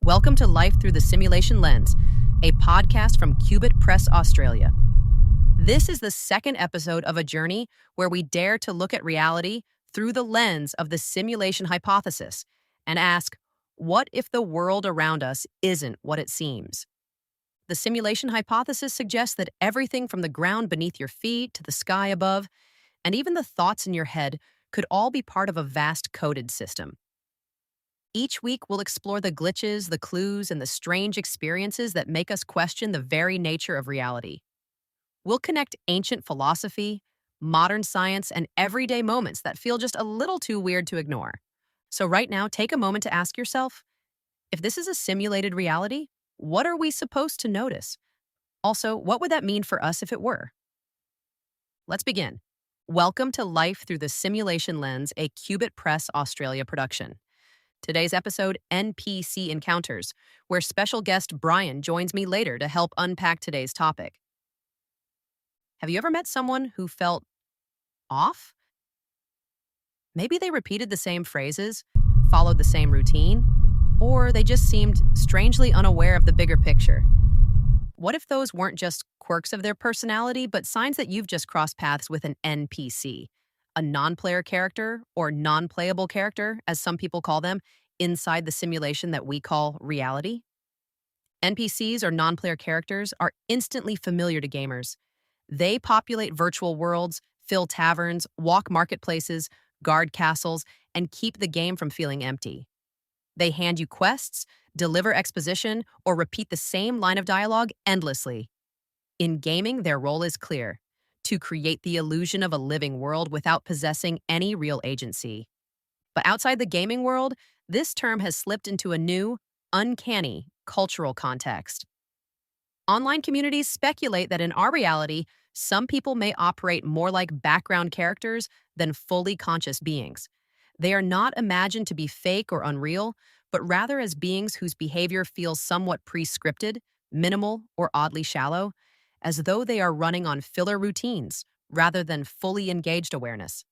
Welcome to Life Through the Simulation Lens, a podcast from Qubit Press Australia. This is the second episode of a journey where we dare to look at reality through the lens of the simulation hypothesis and ask, what if the world around us isn't what it seems? The simulation hypothesis suggests that everything from the ground beneath your feet to the sky above, and even the thoughts in your head, could all be part of a vast coded system. Each week, we'll explore the glitches, the clues, and the strange experiences that make us question the very nature of reality. We'll connect ancient philosophy, modern science, and everyday moments that feel just a little too weird to ignore. So right now, take a moment to ask yourself, if this is a simulated reality, what are we supposed to notice? Also, what would that mean for us if it were? Let's begin. Welcome to Life Through the Simulation Lens, a Qubit Press Australia production. Today's episode, NPC Encounters, where special guest Brian joins me later to help unpack today's topic. Have you ever met someone who felt off? Maybe they repeated the same phrases, followed the same routine, or they just seemed strangely unaware of the bigger picture. What if those weren't just quirks of their personality, but signs that you've just crossed paths with an NPC, a non-player character, or non-playable character, as some people call them, inside the simulation that we call reality? NPCs, or non-player characters, are instantly familiar to gamers. They populate virtual worlds, fill taverns, walk marketplaces, guard castles, and keep the game from feeling empty. They hand you quests, deliver exposition, or repeat the same line of dialogue endlessly. In gaming, their role is clear: to create the illusion of a living world without possessing any real agency. But outside the gaming world, this term has slipped into a new, uncanny cultural context. Online communities speculate that in our reality, some people may operate more like background characters than fully conscious beings. They are not imagined to be fake or unreal, but rather as beings whose behavior feels somewhat pre-scripted, minimal, or oddly shallow, as though they are running on filler routines rather than fully engaged awareness.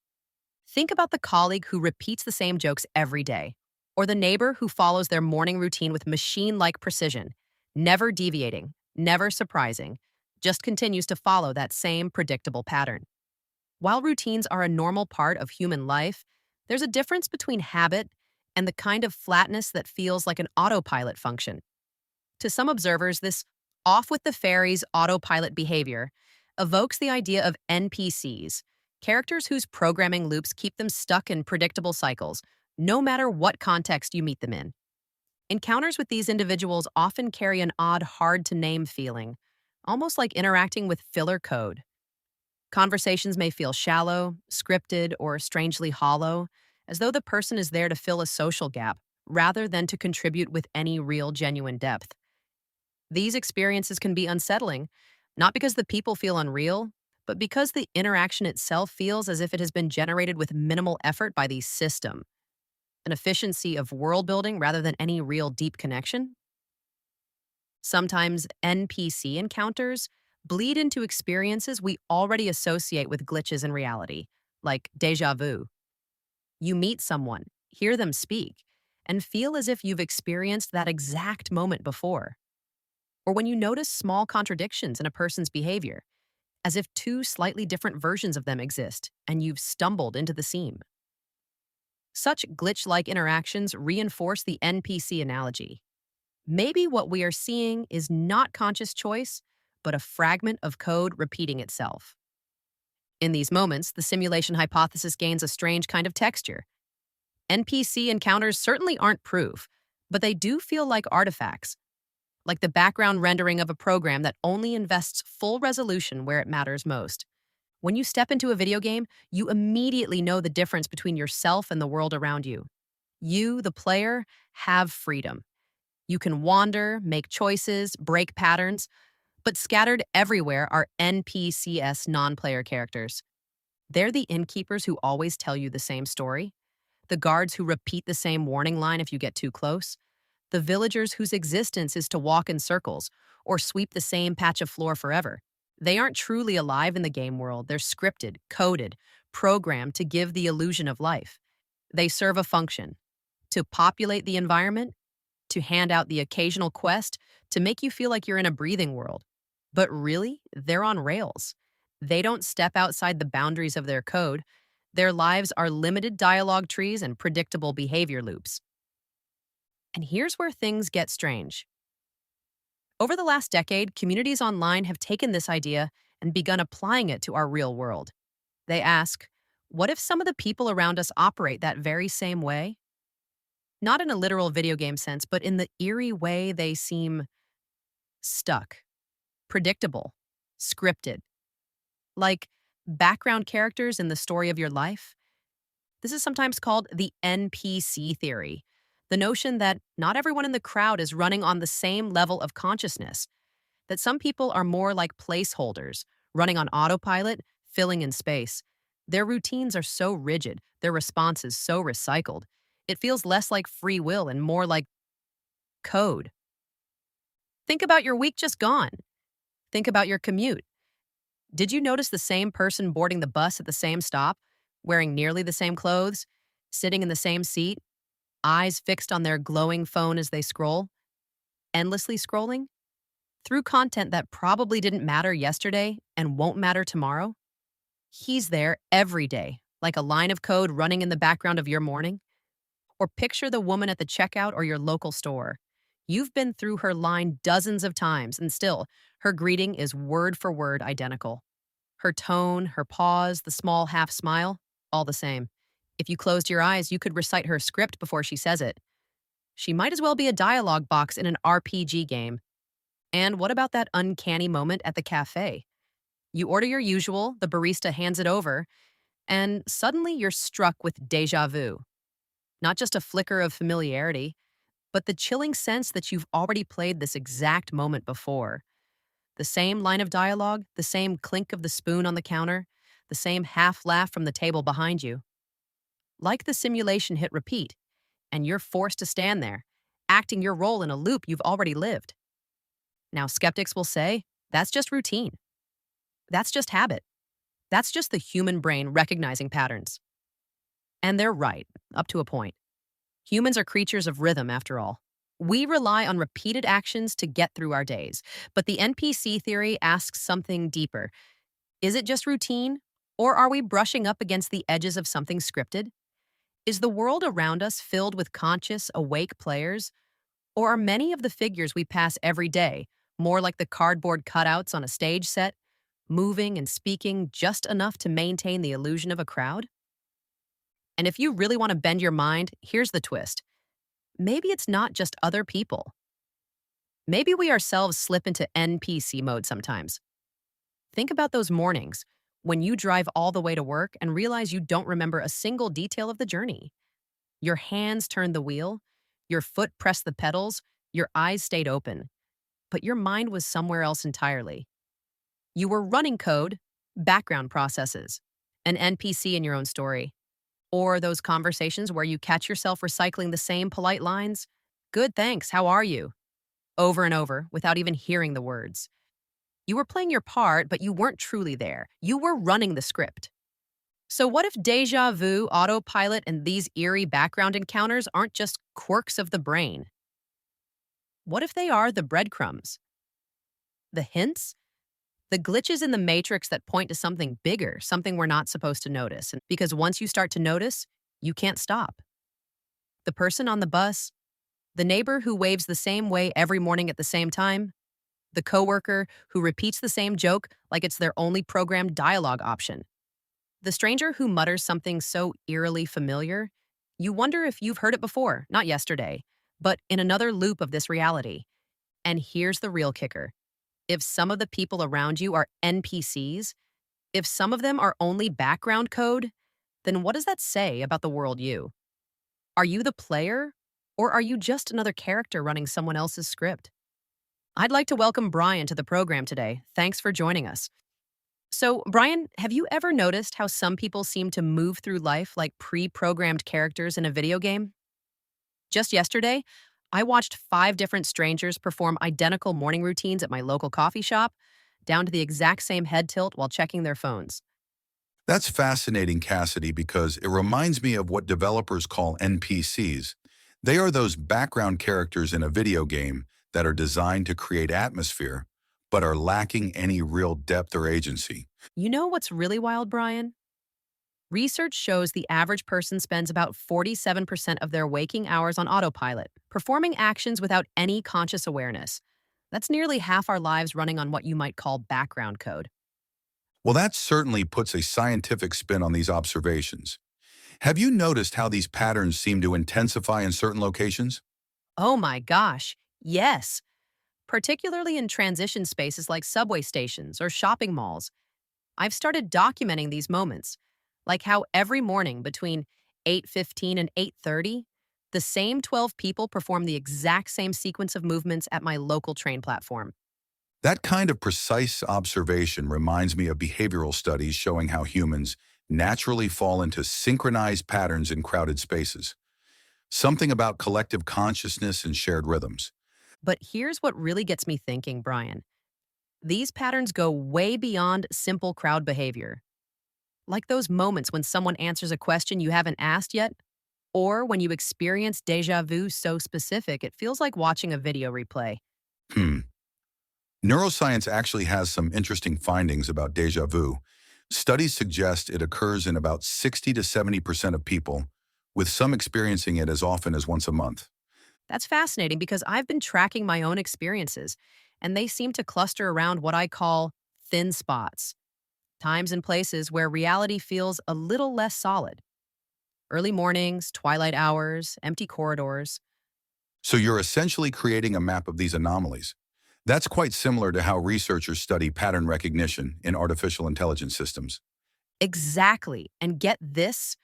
Think about the colleague who repeats the same jokes every day, or the neighbor who follows their morning routine with machine-like precision, never deviating, never surprising, just continues to follow that same predictable pattern. While routines are a normal part of human life, there's a difference between habit and the kind of flatness that feels like an autopilot function. To some observers, this off-with-the-fairies autopilot behavior evokes the idea of NPCs, characters whose programming loops keep them stuck in predictable cycles, no matter what context you meet them in. Encounters with these individuals often carry an odd, hard-to-name feeling, almost like interacting with filler code. Conversations may feel shallow, scripted, or strangely hollow, as though the person is there to fill a social gap, rather than to contribute with any real, genuine depth. These experiences can be unsettling, not because the people feel unreal, but because the interaction itself feels as if it has been generated with minimal effort by the system. An efficiency of world building rather than any real deep connection. Sometimes NPC encounters bleed into experiences we already associate with glitches in reality, like déjà vu. You meet someone, hear them speak, and feel as if you've experienced that exact moment before. Or when you notice small contradictions in a person's behavior, as if two slightly different versions of them exist, and you've stumbled into the seam. Such glitch-like interactions reinforce the NPC analogy. Maybe what we are seeing is not conscious choice, but a fragment of code repeating itself. In these moments, the simulation hypothesis gains a strange kind of texture. NPC encounters certainly aren't proof, but they do feel like artifacts, like the background rendering of a program that only invests full resolution where it matters most. When you step into a video game, you immediately know the difference between yourself and the world around you. You, the player, have freedom. You can wander, make choices, break patterns, but scattered everywhere are NPCs, non-player characters. They're the innkeepers who always tell you the same story, the guards who repeat the same warning line if you get too close, the villagers whose existence is to walk in circles or sweep the same patch of floor forever. They aren't truly alive in the game world. They're scripted, coded, programmed to give the illusion of life. They serve a function: to populate the environment, to hand out the occasional quest to make you feel like you're in a breathing world. But really, they're on rails. They don't step outside the boundaries of their code. Their lives are limited dialogue trees and predictable behavior loops. And here's where things get strange. Over the last decade, communities online have taken this idea and begun applying it to our real world. They ask, what if some of the people around us operate that very same way? Not in a literal video game sense, but in the eerie way they seem stuck, predictable, scripted, like background characters in the story of your life. This is sometimes called the NPC theory, the notion that not everyone in the crowd is running on the same level of consciousness, that some people are more like placeholders, running on autopilot, filling in space. Their routines are so rigid, their responses so recycled. It feels less like free will and more like code. Think about your week just gone. Think about your commute. Did you notice the same person boarding the bus at the same stop, wearing nearly the same clothes, sitting in the same seat, eyes fixed on their glowing phone as they scroll, endlessly scrolling? Through content that probably didn't matter yesterday and won't matter tomorrow? He's there every day, like a line of code running in the background of your morning. Or picture the woman at the checkout or your local store. You've been through her line dozens of times, and still, her greeting is word for word identical. Her tone, her pause, the small half smile, all the same. If you closed your eyes, you could recite her script before she says it. She might as well be a dialogue box in an RPG game. And what about that uncanny moment at the cafe? You order your usual, the barista hands it over, and suddenly you're struck with déjà vu. Not just a flicker of familiarity, but the chilling sense that you've already played this exact moment before. The same line of dialogue, the same clink of the spoon on the counter, the same half laugh from the table behind you. Like the simulation hit repeat, and you're forced to stand there, acting your role in a loop you've already lived. Now, skeptics will say, that's just routine. That's just habit. That's just the human brain recognizing patterns. And they're right, up to a point. Humans are creatures of rhythm, after all. We rely on repeated actions to get through our days. But the NPC theory asks something deeper. Is it just routine? Or are we brushing up against the edges of something scripted? Is the world around us filled with conscious, awake players? Or are many of the figures we pass every day more like the cardboard cutouts on a stage set, moving and speaking just enough to maintain the illusion of a crowd? And if you really want to bend your mind, here's the twist. Maybe it's not just other people. Maybe we ourselves slip into NPC mode sometimes. Think about those mornings when you drive all the way to work and realize you don't remember a single detail of the journey. Your hands turned the wheel, your foot pressed the pedals, your eyes stayed open, but your mind was somewhere else entirely. You were running code, background processes, an NPC in your own story. Or those conversations where you catch yourself recycling the same polite lines, "Good, thanks, how are you?" over and over without even hearing the words. You were playing your part, but you weren't truly there. You were running the script. So what if déjà vu, autopilot, and these eerie background encounters aren't just quirks of the brain? What if they are the breadcrumbs? The hints? The glitches in the matrix that point to something bigger, something we're not supposed to notice. And because once you start to notice, you can't stop. The person on the bus, the neighbor who waves the same way every morning at the same time, the coworker who repeats the same joke like it's their only programmed dialogue option, the stranger who mutters something so eerily familiar, you wonder if you've heard it before, not yesterday, but in another loop of this reality. And here's the real kicker. If some of the people around you are NPCs, if some of them are only background code, then what does that say about the world you? Are you the player, or are you just another character running someone else's script? I'd like to welcome Brian to the program today. Thanks for joining us. So, Brian, have you ever noticed how some people seem to move through life like pre-programmed characters in a video game? Just yesterday, I watched 5 different strangers perform identical morning routines at my local coffee shop, down to the exact same head tilt while checking their phones. That's fascinating, Cassidy, because it reminds me of what developers call NPCs. They are those background characters in a video game that are designed to create atmosphere, but are lacking any real depth or agency. You know what's really wild, Brian? Research shows the average person spends about 47% of their waking hours on autopilot, performing actions without any conscious awareness. That's nearly half our lives running on what you might call background code. Well, that certainly puts a scientific spin on these observations. Have you noticed how these patterns seem to intensify in certain locations? Oh my gosh, yes. Particularly in transition spaces like subway stations or shopping malls. I've started documenting these moments, like how every morning between 8:15 and 8:30, the same 12 people perform the exact same sequence of movements at my local train platform. That kind of precise observation reminds me of behavioral studies showing how humans naturally fall into synchronized patterns in crowded spaces. Something about collective consciousness and shared rhythms. But here's what really gets me thinking, Brian. These patterns go way beyond simple crowd behavior. Like those moments when someone answers a question you haven't asked yet, or when you experience deja vu so specific it feels like watching a video replay. Hmm. Neuroscience actually has some interesting findings about déjà vu. Studies suggest it occurs in about 60 to 70% of people, with some experiencing it as often as once a month. That's fascinating because I've been tracking my own experiences, and they seem to cluster around what I call thin spots, times and places where reality feels a little less solid. Early mornings, twilight hours, empty corridors. So you're essentially creating a map of these anomalies. That's quite similar to how researchers study pattern recognition in artificial intelligence systems. Exactly. And get this,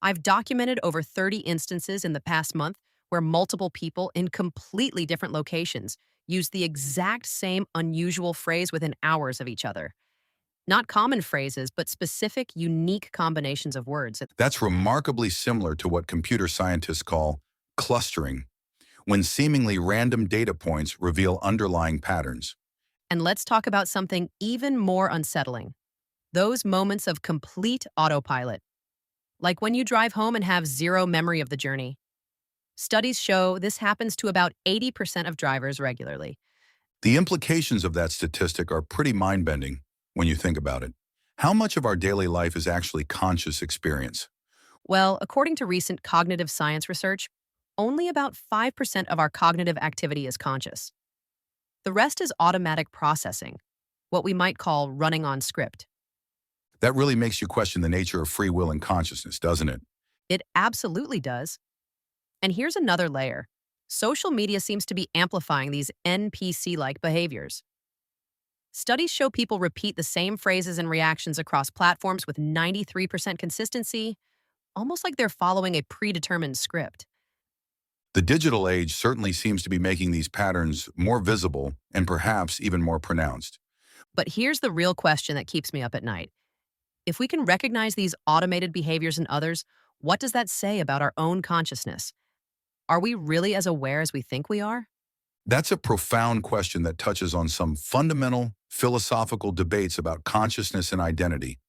I've documented over 30 instances in the past month where multiple people in completely different locations use the exact same unusual phrase within hours of each other. Not common phrases, but specific, unique combinations of words. That's remarkably similar to what computer scientists call clustering, when seemingly random data points reveal underlying patterns. And let's talk about something even more unsettling, those moments of complete autopilot, like when you drive home and have zero memory of the journey. Studies show this happens to about 80% of drivers regularly. The implications of that statistic are pretty mind-bending when you think about it. How much of our daily life is actually conscious experience? Well, according to recent cognitive science research, only about 5% of our cognitive activity is conscious. The rest is automatic processing, what we might call running on script. That really makes you question the nature of free will and consciousness, doesn't it? It absolutely does. And here's another layer. Social media seems to be amplifying these NPC like behaviors. Studies show people repeat the same phrases and reactions across platforms with 93% consistency, almost like they're following a predetermined script. The digital age certainly seems to be making these patterns more visible and perhaps even more pronounced. But here's the real question that keeps me up at night. If we can recognize these automated behaviors in others, what does that say about our own consciousness? Are we really as aware as we think we are? That's a profound question that touches on some fundamental philosophical debates about consciousness and identity.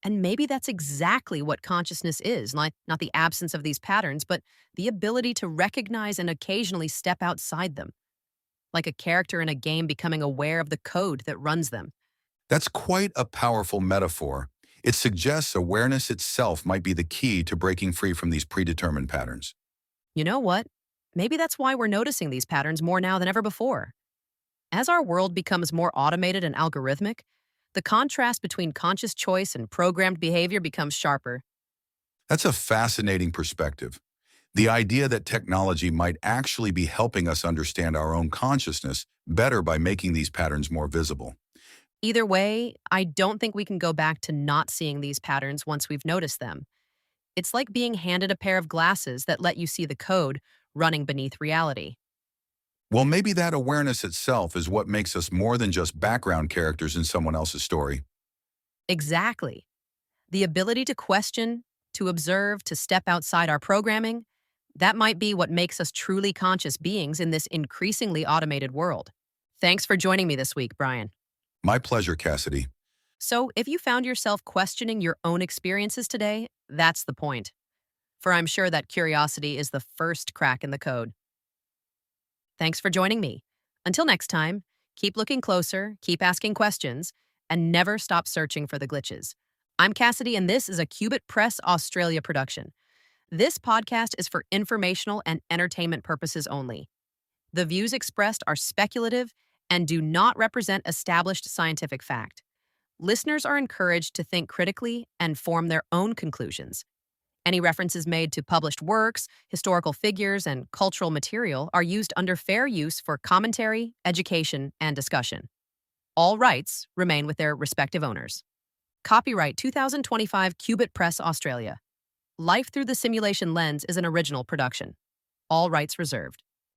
And maybe that's exactly what consciousness is, like not the absence of these patterns, but the ability to recognize and occasionally step outside them, like a character in a game becoming aware of the code that runs them. That's quite a powerful metaphor. It suggests awareness itself might be the key to breaking free from these predetermined patterns. You know what? Maybe that's why we're noticing these patterns more now than ever before. As our world becomes more automated and algorithmic, the contrast between conscious choice and programmed behavior becomes sharper. That's a fascinating perspective. The idea that technology might actually be helping us understand our own consciousness better by making these patterns more visible. Either way, I don't think we can go back to not seeing these patterns once we've noticed them. It's like being handed a pair of glasses that let you see the code running beneath reality. Well, maybe that awareness itself is what makes us more than just background characters in someone else's story. Exactly. The ability to question, to observe, to step outside our programming, that might be what makes us truly conscious beings in this increasingly automated world. Thanks for joining me this week, Brian. My pleasure, Cassidy. So, if you found yourself questioning your own experiences today, that's the point. for I'm sure that curiosity is the first crack in the code. Thanks for joining me. Until next time, keep looking closer, keep asking questions, and never stop searching for the glitches. I'm Cassidy, and this is a Qubit Press Australia production. This podcast is for informational and entertainment purposes only. The views expressed are speculative and do not represent established scientific fact. Listeners are encouraged to think critically and form their own conclusions. Any references made to published works, historical figures, and cultural material are used under fair use for commentary, education, and discussion. All rights remain with their respective owners. Copyright 2025 Qubit Press Australia. Life Through the Simulation Lens is an original production. All rights reserved.